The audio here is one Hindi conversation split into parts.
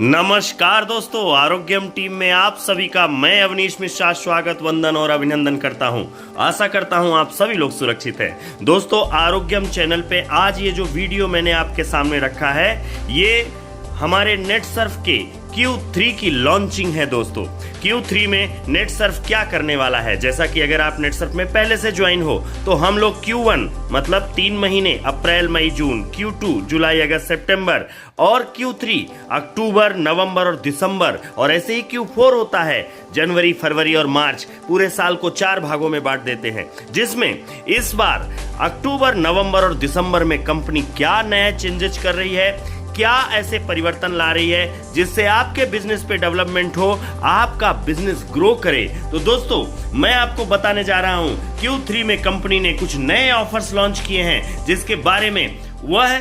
नमस्कार दोस्तों, आरोग्यम टीम में आप सभी का मैं अवनीश मिश्रा स्वागत, वंदन और अभिनंदन करता हूं। आशा करता हूं आप सभी लोग सुरक्षित हैं। दोस्तों, आरोग्यम चैनल पे आज ये जो वीडियो मैंने आपके सामने रखा है, ये हमारे नेटसर्फ के Q3 की लॉन्चिंग है। दोस्तों, Q3 में नेटसर्फ क्या करने वाला है, जैसा कि अगर आप नेटसर्फ में पहले से ज्वाइन हो तो हम लोग Q1 मतलब 3 महीने अप्रैल मई जून, Q2 जुलाई अगस्त सितंबर और Q3 अक्टूबर नवंबर और दिसंबर, और ऐसे ही Q4 होता है जनवरी फरवरी और मार्च। पूरे साल को 4 भागों में बांट देते हैं, जिसमें इस बार अक्टूबर नवंबर और दिसंबर में कंपनी क्या नया चेंजेस कर रही है, क्या ऐसे परिवर्तन ला रही है जिससे आपके बिजनेस पे डेवलपमेंट हो, आपका बिजनेस ग्रो करे। तो दोस्तों, मैं आपको बताने जा रहा हूं Q3 में कंपनी ने कुछ नए ऑफर्स लॉन्च किए हैं, जिसके बारे में वह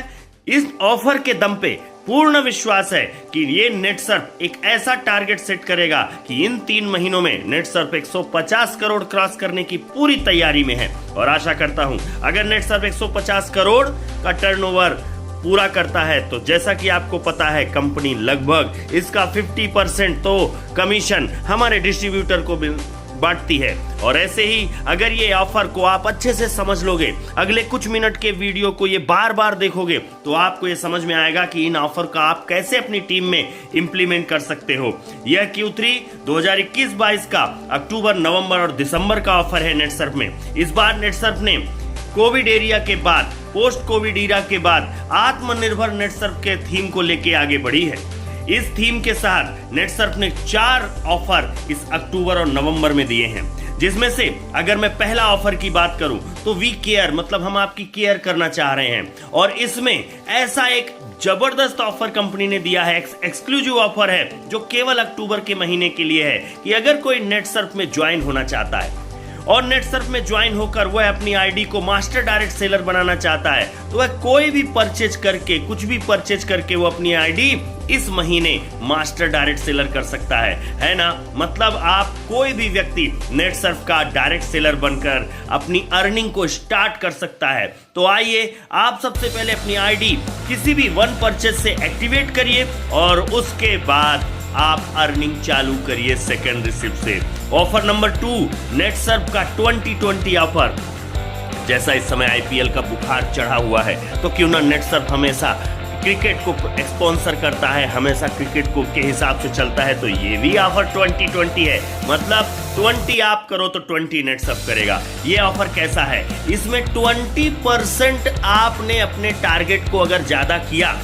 इस ऑफर के दम पे पूर्ण विश्वास है कि ये नेटसर्फ एक ऐसा टारगेट सेट करेगा कि इन 3 महीनों में नेटसर्फ 150 करोड़ क्रॉस करने की पूरी तैयारी में है। और आशा करता हूं अगर नेटसर्फ 150 करोड़ का टर्नओवर पूरा करता है तो जैसा कि आपको पता है, कंपनी लगभग इसका 50% तो कमीशन हमारे डिस्ट्रीब्यूटर को बांटती है। और ऐसे ही अगर ये ऑफर को आप अच्छे से समझ लोगे, अगले कुछ मिनट के वीडियो को ये बार बार देखोगे, तो आपको ये समझ में आएगा कि इन ऑफर का आप कैसे अपनी टीम में इंप्लीमेंट कर सकते हो। यह Q3 2021-22 का अक्टूबर नवंबर और दिसंबर का ऑफर है नेटसर्फ में। इस बार नेटसर्फ ने कोविड एरिया के बाद, पोस्ट कोविड एरिया के बाद आत्मनिर्भर नेटसर्फ के थीम को लेके आगे बढ़ी है। इस थीम के साथ नेटसर्फ ने 4 ऑफर इस अक्टूबर और नवंबर में दिए हैं, जिसमें से अगर मैं पहला ऑफर की बात करूं तो वी केयर, मतलब हम आपकी केयर करना चाह रहे हैं। और इसमें ऐसा एक जबरदस्त ऑफर कंपनी ने दिया है, एक्सक्लूसिव ऑफर है जो केवल अक्टूबर के महीने के लिए है, कि अगर कोई नेटसर्फ में ज्वाइन होना चाहता है और नेटसर्फ में ज्वाइन होकर वह अपनी आईडी को मास्टर डायरेक्ट सेलर बनाना चाहता है, तो वह कोई भी परचेज करके, कुछ भी परचेज करके वो अपनी आईडी इस महीने मास्टर डायरेक्ट सेलर कर सकता है ना। मतलब आप कोई भी व्यक्ति नेटसर्फ का डायरेक्ट सेलर बनकर अपनी अर्निंग को स्टार्ट कर सकता है। तो आइए, आप सबसे पहले अपनी आईडी किसी भी 1 परचेज से एक्टिवेट करिए और उसके बाद आप अर्निंग चालू करिए सेकेंड रिसिप्ट से। ऑफर नंबर 2, नेटसर्फ का 2020 ऑफर। जैसा इस समय आईपीएल का बुखार चढ़ा हुआ है, तो क्यों ना नेटसर्फ हमेशा क्रिकेट को स्पॉन्सर करता है, हमेशा क्रिकेट को के हिसाब से चलता है, तो ये भी ऑफर 2020 है। मतलब 20 आप करो तो 20 नेटसर्फ करेगा। ये ऑफर कैसा है? इसमें 20% आपने अपने टारगेट को अगर ज्यादा किया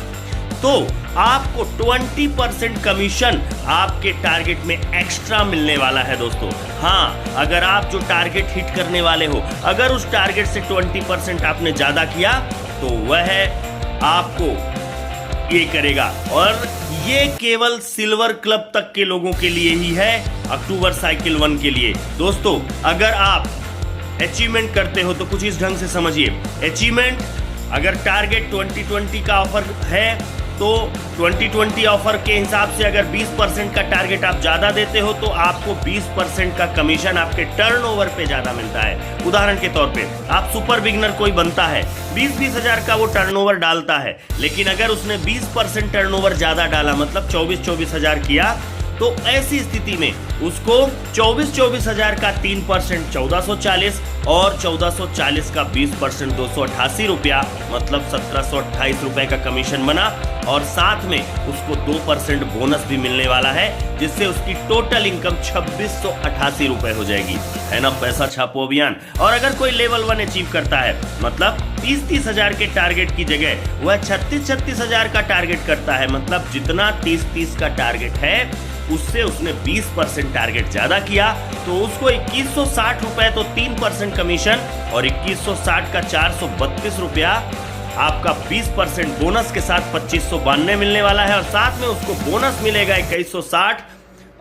तो आपको 20% कमीशन आपके टारगेट में एक्स्ट्रा मिलने वाला है। दोस्तों, हाँ, अगर आप जो टारगेट हिट करने वाले हो, अगर उस टारगेट से 20% आपने ज्यादा किया तो वह आपको ये करेगा। और ये केवल सिल्वर क्लब तक के लोगों के लिए ही है, अक्टूबर साइकिल 1 के लिए। दोस्तों, अगर आप अचीवमेंट करते हो तो कुछ इस ढंग से समझिए। अचीवमेंट, अगर टारगेट 2020 का ऑफर है तो 2020 ऑफर के हिसाब से अगर 20% का टारगेट आप ज्यादा देते हो तो आपको 20% का कमीशन आपके टर्नओवर पे ज्यादा मिलता है। उदाहरण के तौर पे आप सुपर बिगनर कोई बनता है, 20-20 हजार का वो टर्नओवर डालता है, लेकिन अगर उसने 20% टर्नओवर ज्यादा डाला, मतलब 24-24 हजार किया, तो ऐसी स्थिति में उसको 24-24 हजार का 3% 1440 और 1440 का 20% 288 रुपया, मतलब 1728 रुपए का कमीशन बना। और साथ में उसको 2% बोनस भी मिलने वाला है, जिससे उसकी टोटल इनकम 2688 रुपए हो जाएगी, है ना। पैसा छापो अभियान। और अगर कोई लेवल 1 अचीव करता है, मतलब 30-30 हजार के टारगेट की जगह वह 36-36 हजार का टारगेट करता है, मतलब जितना 30-30 का टारगेट है उससे उसने 20% टारगेट ज्यादा किया, तो उसको 2160 रुपए तो 3% कमीशन और 2160 का 432 रुपया आपका 20% बोनस के साथ 2592 मिलने वाला है। और साथ में उसको बोनस मिलेगा 2160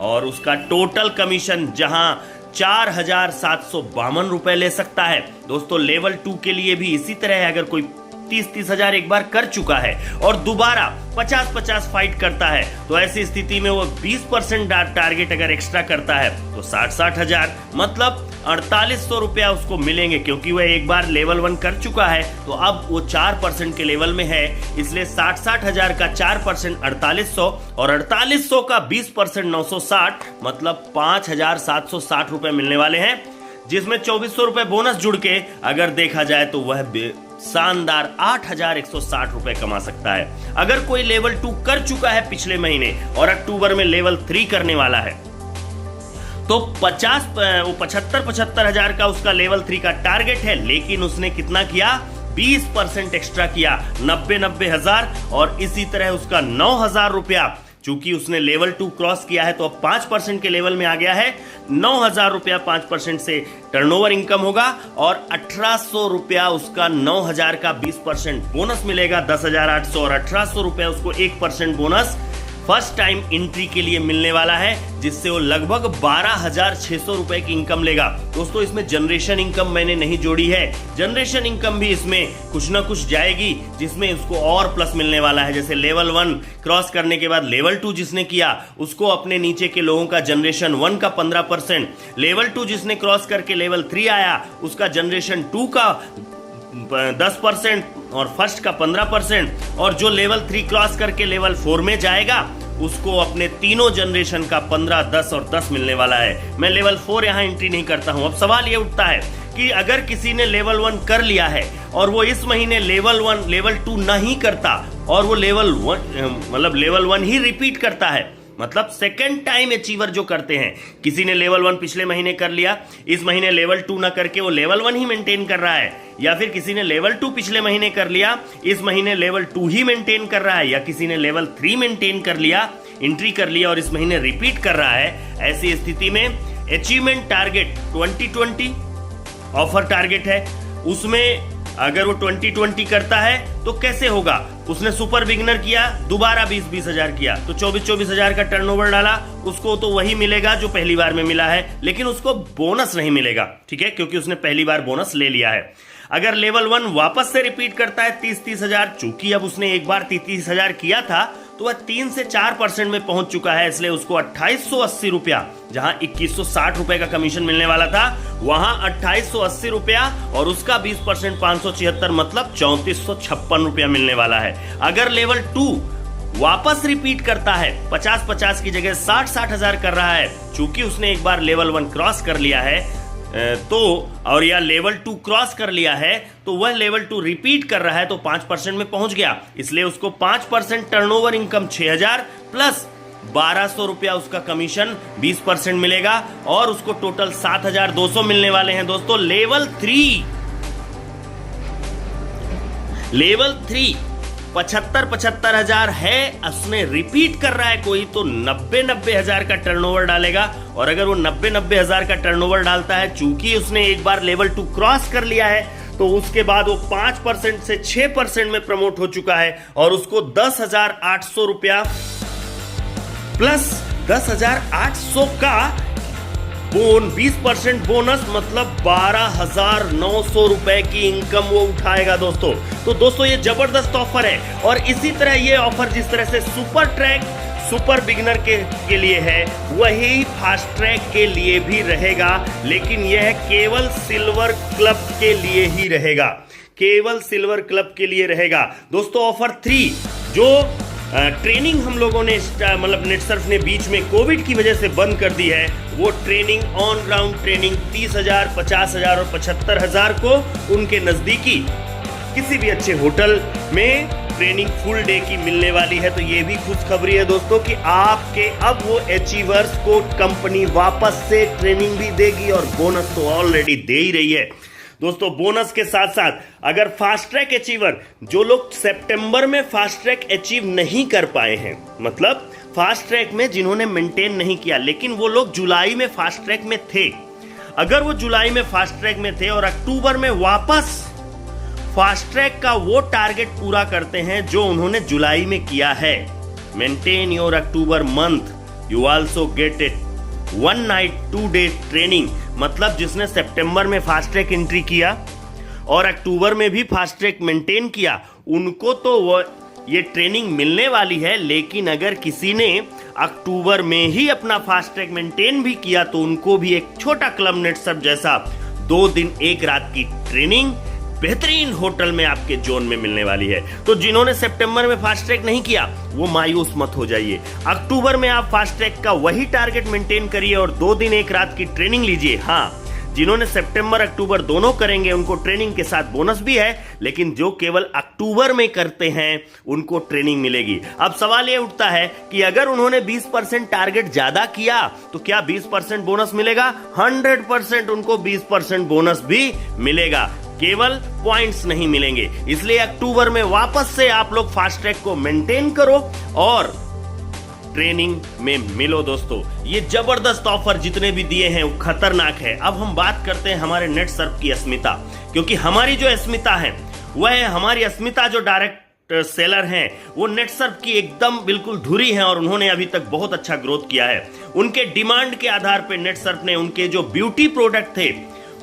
और उसका टोटल कमीशन जहां 4752 रुपए ले सकता है। दोस्तों, लेवल 2 के लिए भी इसी तरह है। अगर कोई 30-30 हजार एक बार कर चुका है और दोबारा 50-50 फाइट करता है, तो ऐसी स्थिति में वो 20% टारगेट अगर एक्स्ट्रा करता है तो 60-60 हजार, मतलब 4800 रुपया उसको मिलेंगे, क्योंकि वह एक बार लेवल 1 कर चुका है तो अब वो 4% के लेवल में है। इसलिए 60 हजार का 4% 4800 और 4800 का 20% 960, मतलब 5760 रुपए मिलने वाले हैं, जिसमें 2400 रुपए बोनस जुड़ के अगर देखा जाए तो वह शानदार 8160 रुपए कमा सकता है। अगर कोई लेवल 2 कर चुका है पिछले महीने और अक्टूबर में लेवल 3 करने वाला है तो 75 हजार का उसका लेवल 3 का टारगेट है, लेकिन उसने कितना किया, 20% एक्स्ट्रा किया, 90 हजार, और इसी तरह उसका 9000 रुपया, चूंकि उसने लेवल 2 क्रॉस किया है तो अब 5% के लेवल में आ गया है। 9000 रुपया 5% से टर्नओवर इनकम होगा और 1800 रुपया उसका 9000 का 20% बोनस मिलेगा। 10,800 और 1800 रुपया उसको 1% बोनस फर्स्ट टाइम एंट्री के लिए मिलने वाला है, जिससे वो लगभग 12,600 रुपए की इनकम लेगा। दोस्तों, इसमें जनरेशन इनकम मैंने नहीं जोड़ी है, जनरेशन इनकम भी इसमें कुछ ना कुछ जाएगी, जिसमें उसको और प्लस मिलने वाला है। जैसे लेवल 1 क्रॉस करने के बाद लेवल 2 जिसने किया उसको अपने नीचे के लोगों का जनरेशन 1 का 15%, लेवल 2 जिसने क्रॉस करके लेवल 3 आया उसका जनरेशन 2 का 10% और फर्स्ट का 15%, और जो लेवल 3 क्रॉस करके लेवल 4 में जाएगा उसको अपने तीनों जनरेशन का 15, 10 और 10 मिलने वाला है। मैं लेवल 4 यहाँ एंट्री नहीं करता हूँ। अब सवाल ये उठता है कि अगर किसी ने लेवल 1 कर लिया है और वो इस महीने लेवल 2 नहीं करता और वो लेवल 1 ही रिपीट करता है, मतलब सेकेंड टाइम अचीवर जो करते हैं, किसी ने लेवल 1 पिछले महीने कर लिया, इस महीने लेवल 2 ना करके वो लेवल 1 ही मेंटेन कर रहा है, या फिर किसी ने लेवल 2 पिछले महीने कर लिया, इस महीने लेवल 2 ही मेंटेन कर रहा है, या किसी ने लेवल 3 मेंटेन कर लिया, एंट्री कर लिया और इस महीने रिपीट कर रहा है। ऐसी स्थिति में अचीवमेंट टारगेट 2020 ऑफर टारगेट है, उसमें अगर वो 2020 करता है तो कैसे होगा, उसने सुपर बिगिनर किया, दोबारा 20 हजार किया तो 24 हजार का टर्नओवर डाला, उसको तो वही मिलेगा जो पहली बार में मिला है, लेकिन उसको बोनस नहीं मिलेगा, ठीक है, क्योंकि उसने पहली बार बोनस ले लिया है। अगर लेवल 1 वापस से रिपीट करता है 30 हजार, चूंकि अब उसने एक बार 30 हजार किया था तो वह 3 से 4% में पहुंच चुका है, इसलिए उसको 2880 रुपया, जहां 2160 रुपए का कमीशन मिलने वाला था वहां 2880 रुपया और उसका 20% 576, मतलब 3456 रुपया मिलने वाला है। अगर लेवल 2 वापस रिपीट करता है, 50 की जगह 60 हजार कर रहा है, चूंकि उसने एक बार लेवल 1 क्रॉस कर लिया है तो, और या लेवल 2 क्रॉस कर लिया है तो वह लेवल 2 रिपीट कर रहा है तो 5% में पहुंच गया, इसलिए उसको 5% टर्नओवर इनकम 6000 प्लस 1200 रुपया उसका कमीशन 20% मिलेगा और उसको टोटल 7200 मिलने वाले हैं। दोस्तों, लेवल 3 75 हजार है, उसने रिपीट कर रहा है कोई तो 90 हजार का टर्नओवर डालेगा, और अगर वो 90 हजार का टर्नओवर डालता है, चूंकि उसने एक बार लेवल 2 क्रॉस कर लिया है तो उसके बाद वो 5% से 6% में प्रमोट हो चुका है और उसको 10,800 रुपया प्लस 10,800 का 20% बोनस, मतलब 12,900 रुपए की इनकम वो उठाएगा। दोस्तों, तो दोस्तों ये जबरदस्त ऑफर है, और इसी तरह ये ऑफर जिस तरह से सुपर ट्रैक सुपर बिगिनर के लिए है, वही फास्ट ट्रैक के लिए भी रहेगा, लेकिन यह केवल सिल्वर क्लब के लिए ही रहेगा, केवल सिल्वर क्लब के लिए रहेगा। दोस्तों, ऑफर 3 जो ट्रेनिंग हम लोगों ने मतलब नेटसर्फ ने बीच में कोविड की वजह से बंद कर दी है, वो ट्रेनिंग ऑन ग्राउंड ट्रेनिंग 30,000, 50,000 और 75,000 को उनके नजदीकी किसी भी अच्छे होटल में ट्रेनिंग फुल डे की मिलने वाली है। तो ये भी खुशखबरी है दोस्तों कि आपके अब वो अचीवर्स को कंपनी वापस से ट्रेनिंग भी देगी और बोनस तो ऑलरेडी दे ही रही है। दोस्तों, बोनस के साथ साथ अगर फास्ट ट्रैक अचीवर, जो लोग सितंबर में फास्ट ट्रैक अचीव नहीं कर पाए हैं, मतलब फास्ट ट्रैक में जिन्होंने मेंटेन नहीं किया, लेकिन वो लोग जुलाई में फास्ट ट्रैक में थे, अगर वो जुलाई में फास्ट ट्रैक में थे और अक्टूबर में वापस फास्ट ट्रैक का वो टारगेट पूरा करते हैं जो उन्होंने जुलाई में किया है, maintain your October month, you also get it 1 night 2 day training, मतलब जिसने सितंबर में फास्ट ट्रैक एंट्री किया और अक्टूबर में भी फास्ट ट्रैक मेंटेन किया, उनको तो वो ये ट्रेनिंग मिलने वाली है, लेकिन अगर किसी ने अक्टूबर में ही अपना फास्ट ट्रैक मेंटेन भी किया तो उनको भी एक छोटा क्लब नेटसर्फ जैसा 2 दिन 1 रात की ट्रेनिंग बेहतरीन होटल में आपके जोन में मिलने वाली है। तो जिन्होंने सितंबर में फास्ट ट्रैक नहीं किया वो मायूस मत हो जाइए। अक्टूबर में आप फास्ट ट्रैक का वही टारगेट मेंटेन करिए और 2 दिन 1 रात की ट्रेनिंग लीजिए। हाँ, जिन्होंने सितंबर अक्टूबर दोनों करेंगे उनको ट्रेनिंग के साथ बोनस भी है, लेकिन जो केवल अक्टूबर में करते हैं उनको ट्रेनिंग मिलेगी। अब सवाल ये उठता है कि अगर उन्होंने 20% टारगेट ज्यादा किया तो क्या 20% बोनस मिलेगा? 100% उनको 20% बोनस भी मिलेगा, केवल पॉइंट्स नहीं मिलेंगे। इसलिए अक्टूबर में वापस से आप लोग फास्ट ट्रैक को मेंटेन करो और ट्रेनिंग में मिलो। दोस्तों, ये जबरदस्त ऑफर जितने भी दिए हैं वो खतरनाक है। अब हम बात करते हैं हमारे नेटसर्फ की अस्मिता, क्योंकि हमारी जो अस्मिता है वह है, हमारी अस्मिता जो डायरेक्ट सेलर हैं वो नेटसर्फ की एकदम बिल्कुल धुरी है और उन्होंने अभी तक बहुत अच्छा ग्रोथ किया है। उनके डिमांड के आधार पर नेटसर्फ ने उनके जो ब्यूटी प्रोडक्ट थे,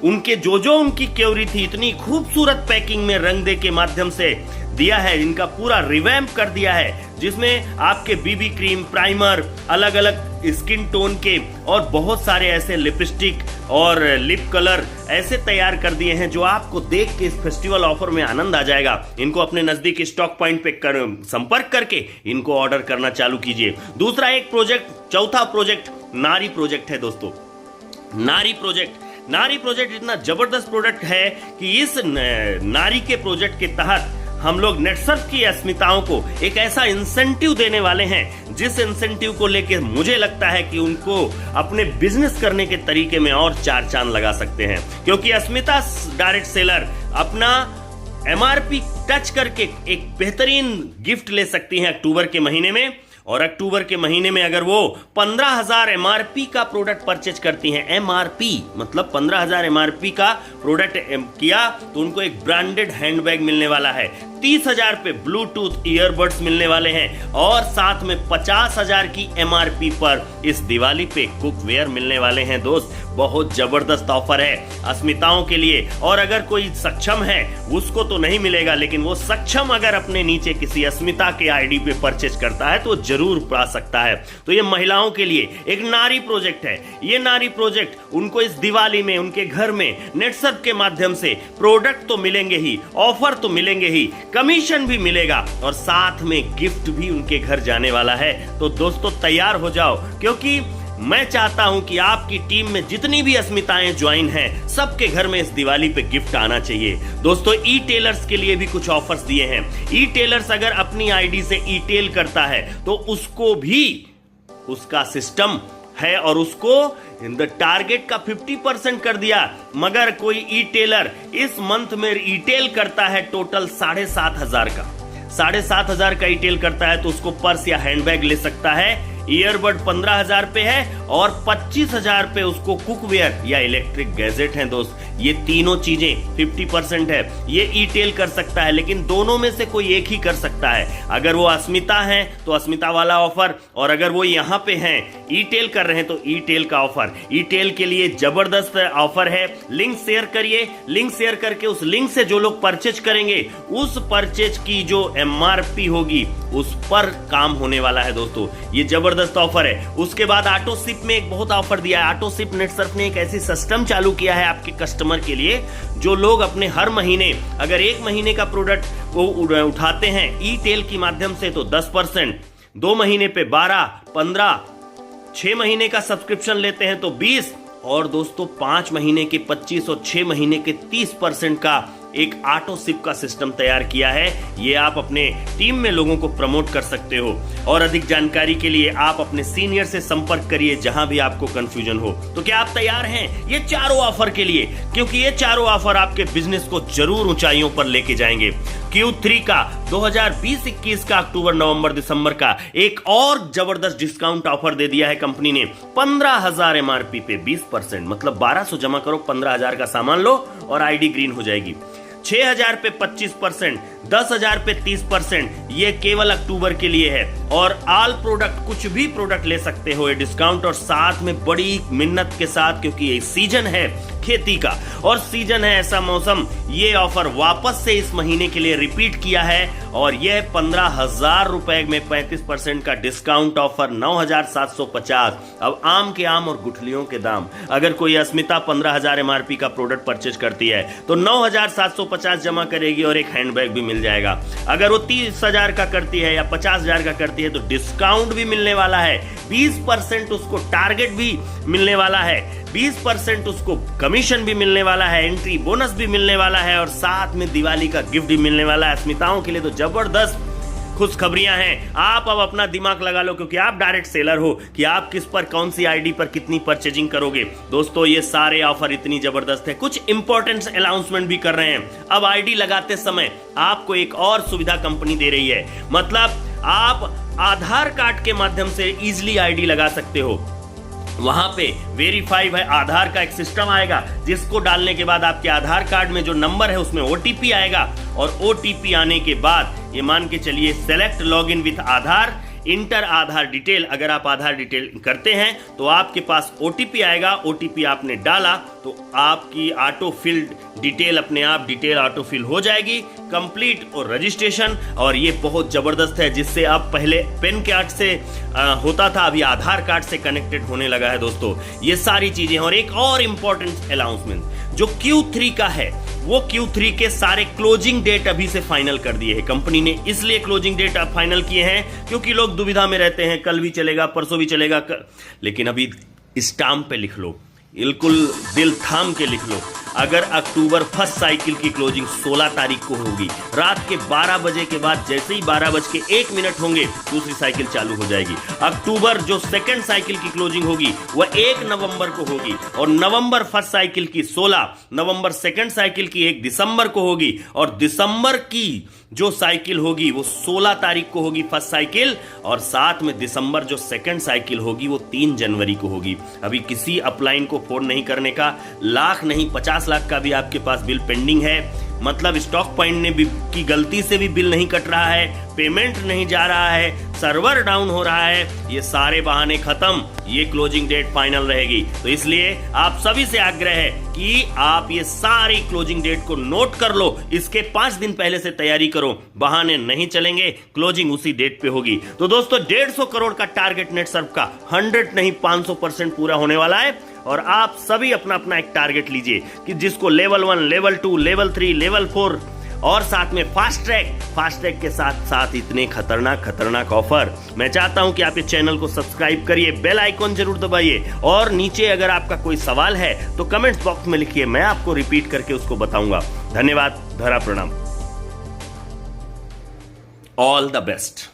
उनके जो उनकी क्यूरी थी, इतनी खूबसूरत पैकिंग में रंग दे के माध्यम से दिया है, इनका पूरा रिवैम्प कर दिया है, जिसमें आपके बीबी क्रीम, प्राइमर, अलग अलग स्किन टोन के और बहुत सारे ऐसे लिपस्टिक और लिप कलर ऐसे तैयार कर दिए हैं जो आपको देख के इस फेस्टिवल ऑफर में आनंद आ जाएगा। इनको अपने नजदीकी स्टॉक पॉइंट पे संपर्क करके इनको ऑर्डर करना चालू कीजिए। दूसरा एक प्रोजेक्ट, चौथा प्रोजेक्ट नारी प्रोजेक्ट है। दोस्तों, नारी प्रोजेक्ट इतना जबरदस्त प्रोडक्ट है कि इस नारी के प्रोजेक्ट के तहत हम लोग नेटसर्फ की अस्मिताओं को एक ऐसा इंसेंटिव देने वाले हैं, जिस इंसेंटिव को लेके मुझे लगता है कि उनको अपने बिजनेस करने के तरीके में और 4 चांद लगा सकते हैं। क्योंकि अस्मिता डायरेक्ट सेलर अपना MRP टच करके एक बेहतरीन गिफ्ट ले सकती हैं अक्टूबर के महीने में। और अक्टूबर के महीने में अगर वो 15,000 MRP का प्रोडक्ट परचेज करती हैं, MRP मतलब 15,000 MRP का प्रोडक्ट किया, तो उनको एक ब्रांडेड हैंडबैग मिलने वाला है, 30,000 पे ब्लूटूथ ईयरबड्स मिलने वाले हैं और साथ में 50,000 की MRP पर इस दिवाली पे कुकवेयर मिलने वाले हैं। दोस्त, बहुत जबरदस्त ऑफर है अस्मिताओं के लिए। और अगर कोई सक्षम है उसको तो नहीं मिलेगा, लेकिन वो सक्षम अगर अपने नीचे किसी अस्मिता के आईडी पे परचेज करता है तो जरूर पा सकता है। तो ये महिलाओं के लिए एक नारी प्रोजेक्ट है। ये नारी प्रोजेक्ट उनको इस दिवाली में उनके घर में नेटसर्फ के माध्यम से प्रोडक्ट तो मिलेंगे ही, ऑफर तो मिलेंगे ही, कमीशन भी मिलेगा और साथ में गिफ्ट भी उनके घर जाने वाला है। तो दोस्तों तैयार हो जाओ, क्योंकि मैं चाहता हूं कि आपकी टीम में जितनी भी अस्मिताएं ज्वाइन हैं, सबके घर में इस दिवाली पे गिफ्ट आना चाहिए। दोस्तों, ई टेलर्स के लिए भी कुछ ऑफर्स दिए हैं। ई टेलर्स अगर अपनी आईडी से ई टेल करता है तो उसको भी उसका सिस्टम है और उसको टारगेट का 50% कर दिया। मगर कोई ई टेलर इस मंथ में ई टेल करता है टोटल 7,500 का, 7,500 का ई टेल करता है तो उसको पर्स या हैंडबैग ले सकता है। ईयरबड 15,000 पे है और 25,000 पे उसको कुकवेयर या इलेक्ट्रिक गैजेट है। दोस्त, ये तीनों चीजें 50% है, ये ई टेल कर सकता है, लेकिन दोनों में से कोई एक ही कर सकता है। अगर वो अस्मिता है तो अस्मिता वाला ऑफर, और अगर वो यहाँ पे हैं ई टेल कर रहे हैं तो ई टेल का ऑफर। ई टेल के लिए जबरदस्त ऑफर है। लिंक शेयर करिए, लिंक शेयर करके उस लिंक से जो लोग परचेज करेंगे उस परचेज की जो MRP होगी उस पर काम होने वाला है। दोस्तों, ये जबरदस्त ऑफर है। उसके बाद ऑटो शिप में एक बहुत ऑफर दिया है। ऑटो शिप नेटसर्फ ने एक ऐसी सिस्टम चालू किया है आपके कस्टमर के लिए, जो लोग अपने हर महीने अगर 1 महीने का प्रोडक्ट वो उठाते हैं ई टेल की माध्यम से तो 10%, 2 महीने पे 12, 15, 6 महीने का सब्सक्रिप्शन लेते हैं तो 20, और दोस्तों 5 महीने के 25 और 6 महीने के 30% का एक ऑटो शिप का सिस्टम तैयार किया है। ये आप अपने टीम में लोगों को प्रमोट कर सकते हो। और अधिक जानकारी के लिए आप अपने सीनियर से संपर्क करिए जहां भी आपको कंफ्यूजन हो। तो क्या आप तैयार हैं ये चारों ऑफर के लिए? क्योंकि ये चारों ऑफर आपके बिजनेस को जरूर ऊंचाइयों पर लेके जाएंगे। Q3 का 2020-21 का अक्टूबर, नवंबर, दिसंबर का एक और जबरदस्त डिस्काउंट ऑफर दे दिया है कंपनी ने। 15,000 MRP पे 20%, मतलब 1,200 जमा करो, 15,000 का सामान लो और आईडी ग्रीन हो जाएगी। 6,000 पे 25%, 10,000 पे 30%, ये केवल अक्टूबर के लिए है। और ऑल प्रोडक्ट, कुछ भी प्रोडक्ट ले सकते हो ये डिस्काउंट, और साथ में बड़ी मिन्नत के साथ, क्योंकि ये सीजन है खेती का और सीजन है ऐसा मौसम, ये ऑफर वापस से इस महीने के लिए रिपीट किया है। और यह 15,000 रुपए में 35% का डिस्काउंट ऑफर 9,750। अब आम के आम और गुठलियों के दाम, अगर कोई अस्मिता 15,000 एमआरपी का प्रोडक्ट परचेज करती है तो 9,750 जमा करेगी और एक हैंडबैग भी मिल जाएगा। अगर वो 30,000 का करती है या 50,000 का करती है तो डिस्काउंट भी मिलने वाला है, 20% उसको टारगेट भी मिलने वाला है, 20% उसको कमीशन भी मिलने वाला है, एंट्री बोनस भी मिलने वाला है, और साथ में दिवाली का गिफ्ट भी मिलने वाला है। अस्मिताओं के लिए तो जबरदस्त खुशखबरियां हैं। आप अब अपना दिमाग लगा लो, क्योंकि आप डायरेक्ट सेलर हो, कि आप किस पर, कौन सी आईडी पर कितनी परचेजिंग करोगे। दोस्तों ये सारे ऑफर इतनी जबरदस्त है। कुछ इंपॉर्टेंट अनाउंसमेंट भी कर रहे हैं। अब आईडी लगाते समय आपको एक और सुविधा कंपनी दे रही है, मतलब आप आधार कार्ड के माध्यम से इजीली आईडी लगा सकते हो। वहां पे वेरीफाई है आधार का एक सिस्टम आएगा, जिसको डालने के बाद आपके आधार कार्ड में जो नंबर है उसमें ओटीपी आएगा, और ओटीपी आने के बाद ये मान के चलिए select login with Aadhaar, inter Aadhaar detail. अगर आप आधार डिटेल करते हैं तो आपके पास ओटीपी आएगा। ओटीपी आपने डाला तो आपकी ऑटो फिल्ड डिटेल, अपने आप डिटेल ऑटो फिल हो जाएगी, कंप्लीट और रजिस्ट्रेशन। और ये बहुत जबरदस्त है, जिससे अब पहले पेन कार्ड से होता था, अभी आधार कार्ड से कनेक्टेड होने लगा है। दोस्तों ये सारी चीजें। और एक और इंपॉर्टेंट अनाउंसमेंट जो Q3 का है, वो Q3 के सारे क्लोजिंग डेट अभी से फाइनल कर दिए हैं कंपनी ने। इसलिए क्लोजिंग डेट अब फाइनल किए हैं क्योंकि लोग दुविधा में रहते हैं, कल भी चलेगा, परसों भी चलेगा, लेकिन अभी स्टाम्प पे लिख लो, बिल्कुल दिल थाम के लिख लो। अगर अक्टूबर फर्स्ट साइकिल की क्लोजिंग 16 तारीख को होगी, रात के 12 बजे के बाद जैसे ही 12:01 होंगे दूसरी साइकिल चालू हो जाएगी। अक्टूबर जो सेकंड साइकिल की क्लोजिंग होगी वह 1 नवंबर को होगी, और नवंबर फर्स्ट साइकिल की 16, नवंबर सेकंड साइकिल की 1 दिसंबर को होगी, और दिसंबर की जो साइकिल होगी वो 16 तारीख को होगी फर्स्ट साइकिल, और साथ में दिसंबर जो सेकंड साइकिल होगी वो 3 जनवरी को होगी। अभी किसी अपलाइन को फोन नहीं करने का, लाख नहीं 50 लाख का भी आपके पास बिल पेंडिंग है, मतलब स्टॉक पॉइंट ने भी की गलती से भी बिल नहीं कट रहा है, पेमेंट नहीं जा रहा है, सर्वर डाउन हो रहा है, ये सारे बहाने खत्म, ये क्लोजिंग डेट फाइनल रहेगी। तो इसलिए आप सभी से आग्रह है कि आप ये सारी क्लोजिंग डेट को नोट कर लो, इसके 5 दिन पहले से तैयारी करो, बहाने नहीं चलेंगे, क्लोजिंग उसी डेट पे होगी। तो दोस्तों 150 करोड़ का टारगेट नेट सर्फ का 100 नहीं 500% पूरा होने वाला है, और आप सभी अपना अपना एक टारगेट लीजिए कि जिसको लेवल 1, लेवल 2, लेवल 3, लेवल 4 और साथ में फास्ट ट्रैक के साथ साथ इतने खतरनाक ऑफर। मैं चाहता हूं कि आप इस चैनल को सब्सक्राइब करिए, बेल आइकॉन जरूर दबाइए, और नीचे अगर आपका कोई सवाल है तो कमेंट्स बॉक्स में लिखिए, मैं आपको रिपीट करके उसको बताऊंगा। धन्यवाद, धरा प्रणाम, ऑल द बेस्ट।